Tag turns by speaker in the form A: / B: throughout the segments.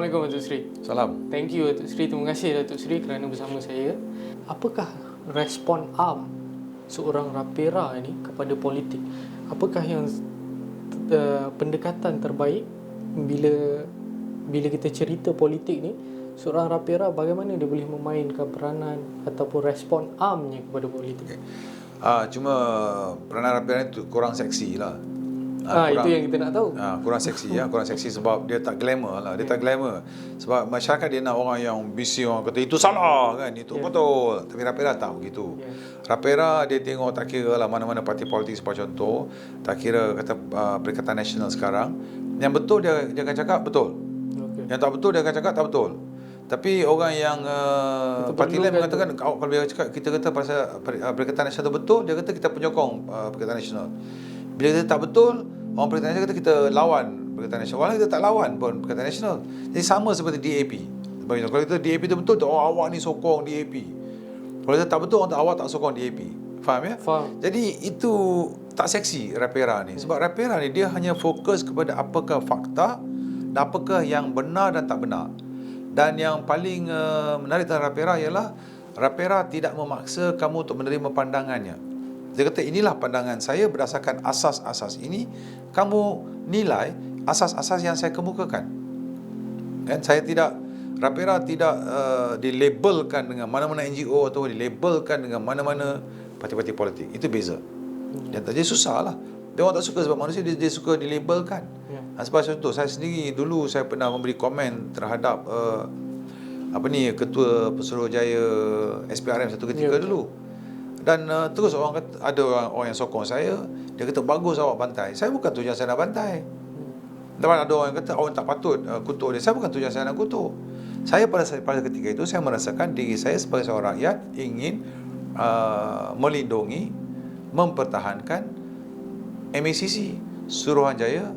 A: Assalamualaikum Datuk Seri.
B: Salam.
A: Thank you Datuk Seri. Terima kasih Datuk Seri kerana bersama saya. Apakah respon seorang Rapera ini kepada politik? Apakah yang pendekatan terbaik bila kita cerita politik ni, seorang Rapera bagaimana dia boleh memainkan peranan ataupun respon nya kepada politik?
B: Cuma peranan Rapera itu kurang seksi lah.
A: Itu yang kita nak tahu.
B: Kurang seksi ya, kurang seksi sebab dia tak glamour lah. Dia tak glamour. Sebab masyarakat dia nak orang yang busy, orang kata itu salah kan, itu betul. Tapi Rapera tak begitu. Rapera dia tengok, tak kira lah mana-mana parti politik sebagai contoh, tak kira kata Perikatan Nasional sekarang, yang betul dia akan cakap betul. Yang tak betul dia akan cakap tak betul. Tapi orang yang parti lain mengatakan kalau dia cakap, kita kata pasal Perikatan Nasional betul, dia kata kita penyokong Perikatan Nasional. Bila kita tak betul, orang Perikatan Nasional kata kita lawan Perikatan Nasional. Orang kita tak lawan pun Perikatan Nasional. Jadi sama seperti DAP. Kalau kita DAP itu betul, awak ni sokong DAP. Kalau kita tak betul, awak tak sokong DAP. Faham ya?
A: Faham.
B: Jadi itu tak seksi Rapera ni. Sebab Rapera ni dia hanya fokus kepada apakah fakta dan apakah yang benar dan tak benar. Dan yang paling menarik dalam Rapera ialah Rapera tidak memaksa kamu untuk menerima pandangannya. Dia kata inilah pandangan saya berdasarkan asas-asas ini, kamu nilai asas-asas yang saya kemukakan. Dan saya tidak, Rapera tidak dilabelkan dengan mana-mana NGO atau dilabelkan dengan mana-mana parti-parti politik. Itu beza. Dan dia susah lah. Dia orang tak suka sebab manusia dia suka dilabelkan. Sebab contoh, saya sendiri dulu saya pernah memberi komen terhadap Ketua Pesuruhjaya SPRM satu ketika dulu. Dan terus orang kata, ada orang yang sokong saya, dia kata bagus awak bantai. Saya bukan tujuan saya nak bantai. Dan ada orang yang kata awak tak patut kutuk dia. Saya bukan tujuan saya nak kutuk. Saya pada ketika itu saya merasakan diri saya sebagai seorang rakyat ingin melindungi, mempertahankan MACC, Suruhanjaya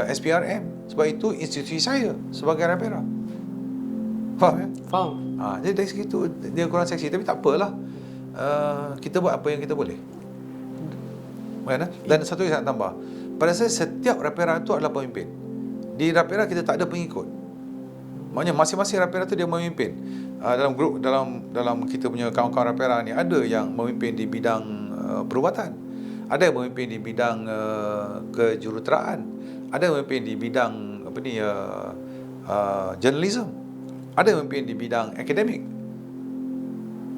B: SPRM. Sebab itu institusi saya sebagai Rapera. Faham ya?
A: Faham.
B: Jadi dari situ dia kurang seksi, tapi tak apalah. Kita buat apa yang kita boleh. Dan satu yang saya nak tambah, pada saya setiap Rapera itu adalah pemimpin. Di Rapera kita tak ada pengikut. Maknanya masing-masing Rapera itu dia memimpin. Dalam grup, dalam kita punya kawan-kawan Rapera ni, ada yang memimpin di bidang perubatan, ada yang memimpin di bidang kejuruteraan, ada yang memimpin di bidang journalism, ada yang memimpin di bidang akademik.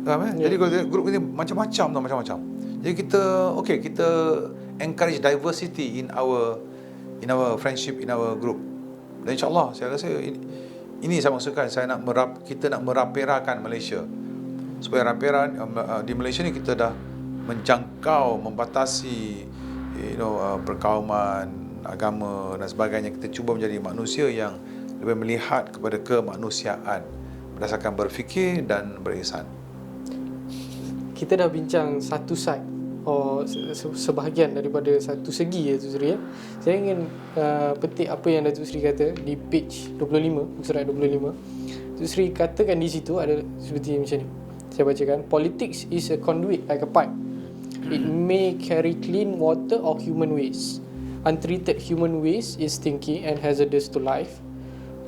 B: Jadi grup ini macam-macam. Jadi kita encourage diversity in our friendship, in our group. Dan insya-Allah saya rasa ini saya maksudkan, kita nak meraperakan Malaysia. Supaya Rapera di Malaysia ni kita dah menjangkau, membatasi perkauman, agama dan sebagainya. Kita cuba menjadi manusia yang lebih melihat kepada kemanusiaan berdasarkan berfikir dan berihsan.
A: Kita dah bincang satu side sebahagian daripada satu segi Datuk Seri ya. Saya ingin petik apa yang Datuk Seri kata di page 25, surat 25. Datuk Seri katakan di situ ada seperti macam ni. Saya bacakan, politics is a conduit like a pipe. It may carry clean water or human waste. Untreated human waste is stinky and hazardous to life.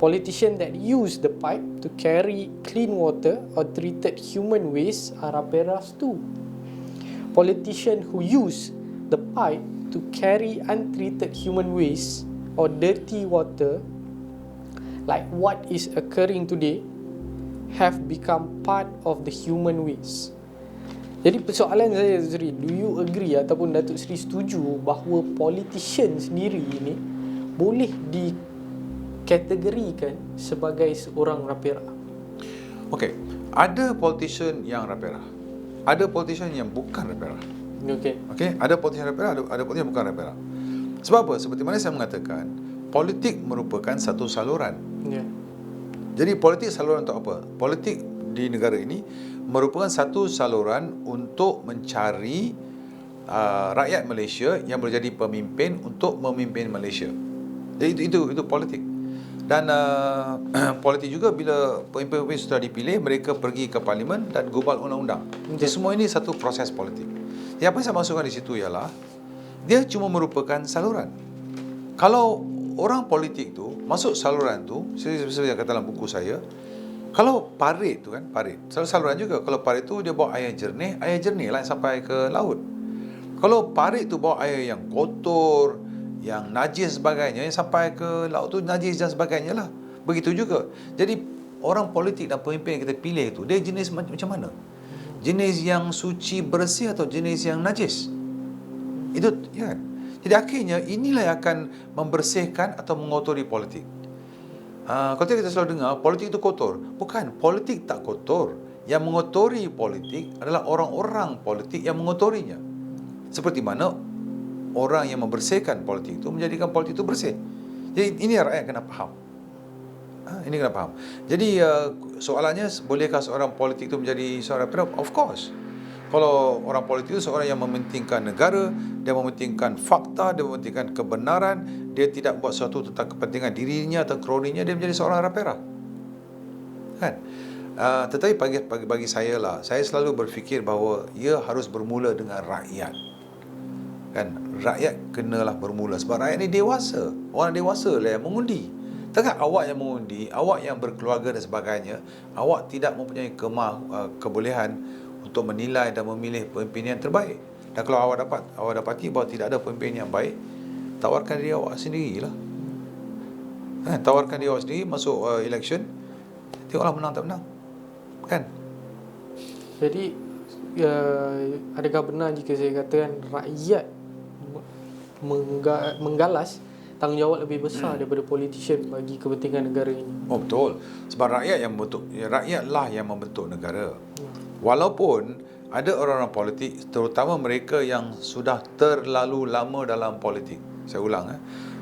A: Politicians that use the pipe to carry clean water or treated human waste are Raperas too. Politicians who use the pipe to carry untreated human waste or dirty water, like what is occurring today, have become part of the human waste. Jadi persoalan saya, Seri, do you agree ataupun Datuk Seri setuju bahawa politician sendiri ini boleh dikategorikan sebagai seorang Rapera?
B: Okey, ada politician yang Rapera, ada politician yang bukan Rapera. Okey, ada politician Rapera, ada politician bukan Rapera. Sebab apa? Seperti mana saya mengatakan, politik merupakan satu saluran. Jadi politik saluran untuk apa? Politik di negara ini merupakan satu saluran untuk mencari rakyat Malaysia yang boleh jadi pemimpin untuk memimpin Malaysia. Jadi itu politik. Dan politik juga bila pemimpin-pemimpin sudah dipilih, mereka pergi ke parlimen dan gubal undang-undang. Jadi semua ini satu proses politik. Jadi apa yang saya maksudkan di situ ialah dia cuma merupakan saluran. Kalau orang politik tu masuk saluran tu, seperti yang kata dalam buku saya, kalau parit tu kan, parit, saluran juga. Kalau parit tu dia bawa air jernih lah yang sampai ke laut. Kalau parit tu bawa air yang kotor, yang najis sebagainya, yang sampai ke laut tu najis dan sebagainya lah. Begitu juga. Jadi orang politik dan pemimpin yang kita pilih tu, dia jenis macam mana? Jenis yang suci bersih atau jenis yang najis? Itu ya kan? Jadi akhirnya inilah yang akan membersihkan atau mengotori politik. Kalau kita selalu dengar politik itu kotor. Bukan, politik tak kotor. Yang mengotori politik adalah orang-orang politik yang mengotorinya. Seperti mana orang yang membersihkan politik itu menjadikan politik itu bersih. Jadi ini rakyat kena faham. Ini kena faham. Jadi soalannya, bolehkah seorang politik itu menjadi seorang pemimpin? Of course. Kalau orang politik itu seorang yang mementingkan negara, dia mementingkan fakta, dia mementingkan kebenaran, dia tidak buat sesuatu tentang kepentingan dirinya atau kroninya, dia menjadi seorang rapera. Kan? Tetapi bagi saya lah, saya selalu berfikir bahawa ia harus bermula dengan rakyat. Kan, rakyat kenalah bermula sebab rakyat ni dewasa. Orang dewasa lah yang mengundi. Takkan awak yang mengundi, awak yang berkeluarga dan sebagainya, awak tidak mempunyai kebolehan untuk menilai dan memilih pemimpin yang terbaik. Dan kalau awak dapati bahawa tidak ada pemimpin yang baik, tawarkan diri awak sendirilah. Tawarkan diri awak sendiri masuk election, tengoklah menang tak menang. Kan?
A: Jadi adakah benar jika saya katakan rakyat menggalas tanggungjawab lebih besar daripada politician bagi kepentingan negara ini?
B: Oh betul. Sebab rakyatlah yang membentuk negara. Walaupun ada orang-orang politik, terutama mereka yang sudah terlalu lama dalam politik. Saya ulang,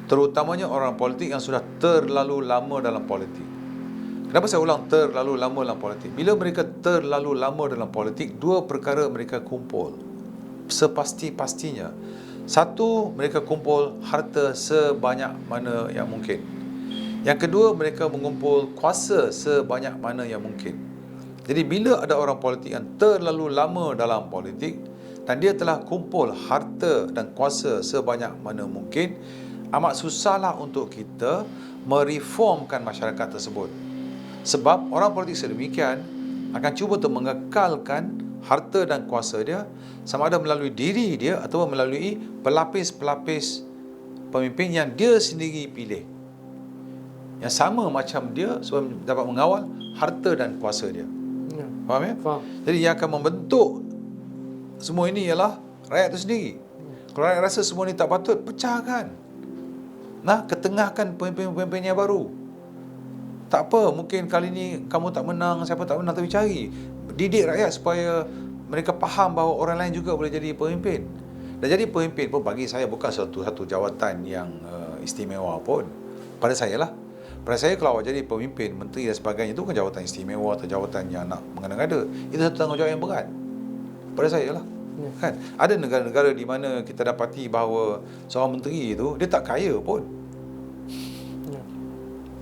B: terutamanya orang politik yang sudah terlalu lama dalam politik. Kenapa saya ulang terlalu lama dalam politik? Bila mereka terlalu lama dalam politik, dua perkara mereka kumpul sepasti-pastinya. Satu, mereka kumpul harta sebanyak mana yang mungkin. Yang kedua, mereka mengumpul kuasa sebanyak mana yang mungkin. Jadi bila ada orang politik yang terlalu lama dalam politik dan dia telah kumpul harta dan kuasa sebanyak mana mungkin, amat susahlah untuk kita mereformkan masyarakat tersebut. Sebab orang politik sedemikian akan cuba untuk mengekalkan harta dan kuasa dia, sama ada melalui diri dia atau melalui pelapis-pelapis pemimpin yang dia sendiri pilih, yang sama macam dia supaya dapat mengawal harta dan kuasa dia. Faham ya?
A: Faham.
B: Jadi yang akan membentuk semua ini ialah rakyat itu sendiri. Kalau rakyat rasa semua ini tak patut, pecahkan. Ketengahkan pemimpin-pemimpin yang baru. Tak apa, mungkin kali ni kamu tak menang, siapa tak menang, tapi cari. Didik rakyat supaya mereka faham bahawa orang lain juga boleh jadi pemimpin. Dan jadi pemimpin pun bagi saya bukan satu jawatan yang istimewa pun. Pada saya lah. Pada saya, kalau awak jadi pemimpin, menteri dan sebagainya, itu bukan jawatan istimewa atau jawatan yang nak mengada-ngada. Itu satu tanggungjawab yang berat. Pada saya lah. Kan? Ada negara-negara di mana kita dapati bahawa seorang menteri itu, dia tak kaya pun.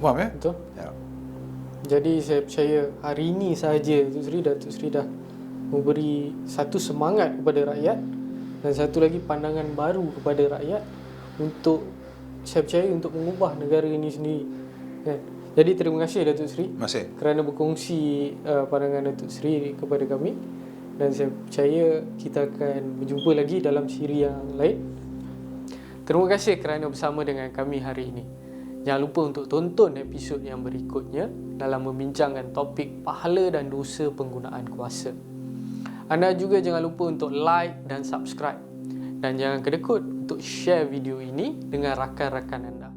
B: Faham ya?
A: Betul.
B: Ya.
A: Jadi saya percaya hari ini sahaja Datuk Seri dah memberi satu semangat kepada rakyat dan satu lagi pandangan baru kepada rakyat untuk, saya percaya, untuk mengubah negara ini sendiri. Kan? Jadi terima kasih Datuk Seri kerana berkongsi pandangan Datuk Seri kepada kami, dan saya percaya kita akan berjumpa lagi dalam siri yang lain. Terima kasih kerana bersama dengan kami hari ini. Jangan lupa untuk tonton episod yang berikutnya dalam membincangkan topik pahala dan dosa penggunaan kuasa. Anda juga jangan lupa untuk like dan subscribe. Dan jangan kedekut untuk share video ini dengan rakan-rakan anda.